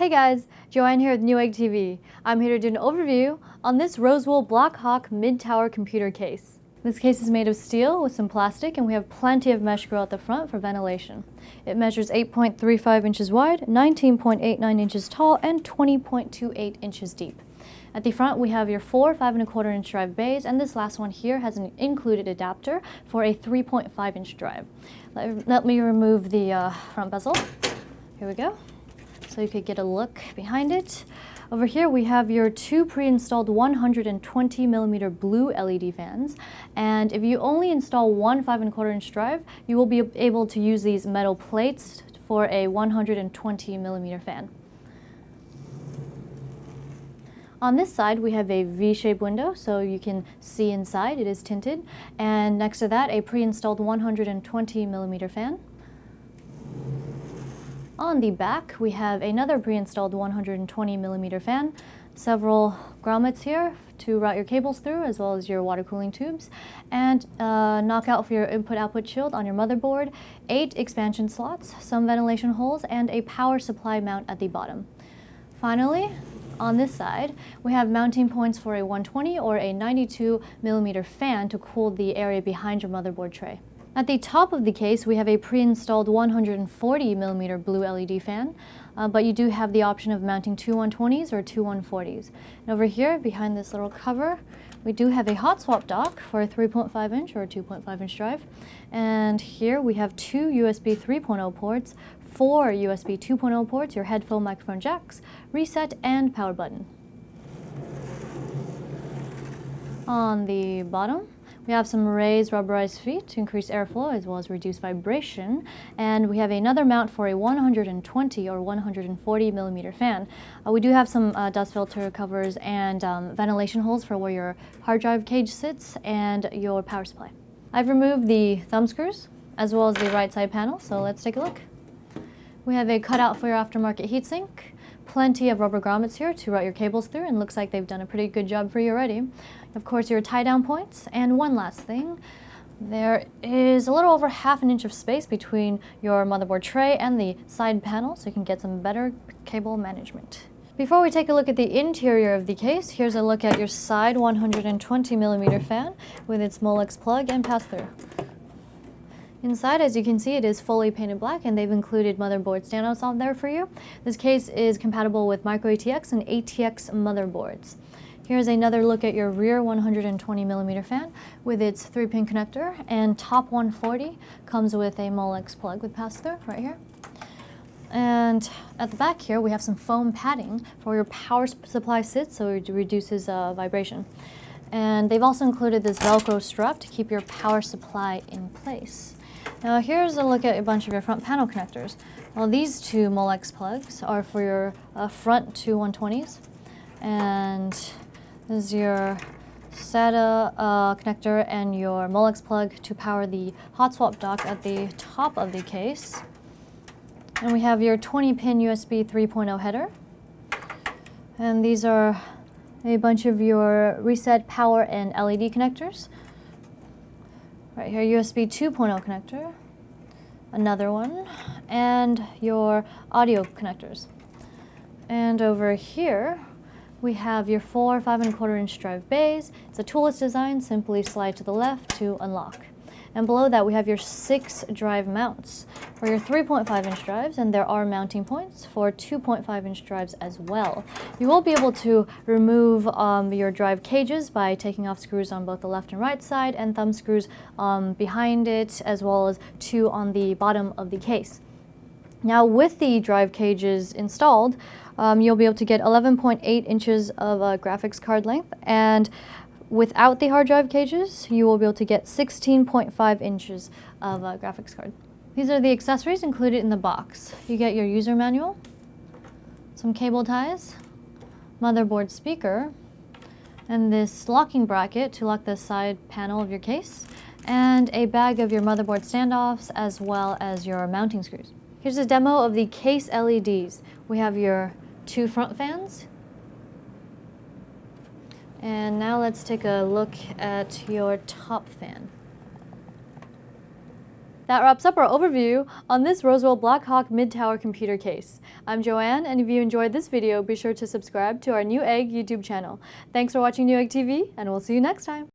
Hey guys, Joanne here with Newegg TV. I'm here to do an overview on this Rosewill BLACKHAWK mid-tower computer case. This case is made of steel with some plastic, and we have plenty of mesh grill at the front for ventilation. It measures 8.35 inches wide, 19.89 inches tall, and 20.28 inches deep. At the front, we have your 4 5¼ inch drive bays, and this last one here has an included adapter for a 3.5 inch drive. Let me remove the front bezel. Here we go. So you could get a look behind it. Over here we have your 2 pre-installed 120mm blue LED fans, and if you only install one 5¼ inch drive, you will be able to use these metal plates for a 120mm fan. On this side we have a V-shaped window so you can see inside. It is tinted, and next to that a pre-installed 120mm fan. On the back, we have another pre-installed 120mm fan, several grommets here to route your cables through, as well as your water cooling tubes, and knockout for your input-output shield on your motherboard, 8 expansion slots, some ventilation holes, and a power supply mount at the bottom. Finally, on this side, we have mounting points for a 120 or a 92mm fan to cool the area behind your motherboard tray. At the top of the case, we have a pre-installed 140mm blue LED fan, but you do have the option of mounting 2 120s or 2 140s. And over here, behind this little cover, we do have a hot swap dock for a 3.5 inch or a 2.5 inch drive. And here we have 2 USB 3.0 ports, 4 USB 2.0 ports, your headphone microphone jacks, reset, and power button. On the bottom, we have some raised rubberized feet to increase airflow as well as reduce vibration, and we have another mount for a 120 or 140mm fan. We do have some dust filter covers and ventilation holes for where your hard drive cage sits and your power supply. I've removed the thumb screws as well as the right side panel, so let's take a look. We have a cutout for your aftermarket heatsink, plenty of rubber grommets here to route your cables through, and looks like they've done a pretty good job for you already. Of course, your tie-down points, and one last thing, there is a little over ½ an inch of space between your motherboard tray and the side panel, so you can get some better cable management. Before we take a look at the interior of the case, here's a look at your side 120mm fan with its Molex plug and pass-through. Inside, as you can see, it is fully painted black, and they've included motherboard standoffs on there for you. This case is compatible with micro ATX and ATX motherboards. Here's another look at your rear 120mm fan with its 3-pin connector, and top 140 comes with a Molex plug with pass-through right here. And at the back here, we have some foam padding for where your power supply sits, so it reduces vibration. And they've also included this Velcro strap to keep your power supply in place. Now here's a look at a bunch of your front panel connectors. Well, these 2 Molex plugs are for your front 2 120s, and this is your SATA connector and your Molex plug to power the hot swap dock at the top of the case. And we have your 20-pin USB 3.0 header, and these are a bunch of your reset, power, and LED connectors. Right here, USB 2.0 connector, another one, and your audio connectors. And over here, we have your 4 5¼ inch drive bays. It's a toolless design, simply slide to the left to unlock. And below that, we have your 6 drive mounts for your 3.5 inch drives, and there are mounting points for 2.5 inch drives as well. You will be able to remove your drive cages by taking off screws on both the left and right side, and thumb screws behind it, as well as 2 on the bottom of the case. Now, with the drive cages installed, you'll be able to get 11.8 inches of graphics card length, and without the hard drive cages, you will be able to get 16.5 inches of graphics card. These are the accessories included in the box. You get your user manual, some cable ties, motherboard speaker, and this locking bracket to lock the side panel of your case, and a bag of your motherboard standoffs as well as your mounting screws. Here's a demo of the case LEDs. We have your 2 front fans. And now let's take a look at your top fan. That wraps up our overview on this Rosewill BLACKHAWK mid-tower computer case. I'm Joanne, and if you enjoyed this video, be sure to subscribe to our Newegg YouTube channel. Thanks for watching Newegg TV, and we'll see you next time.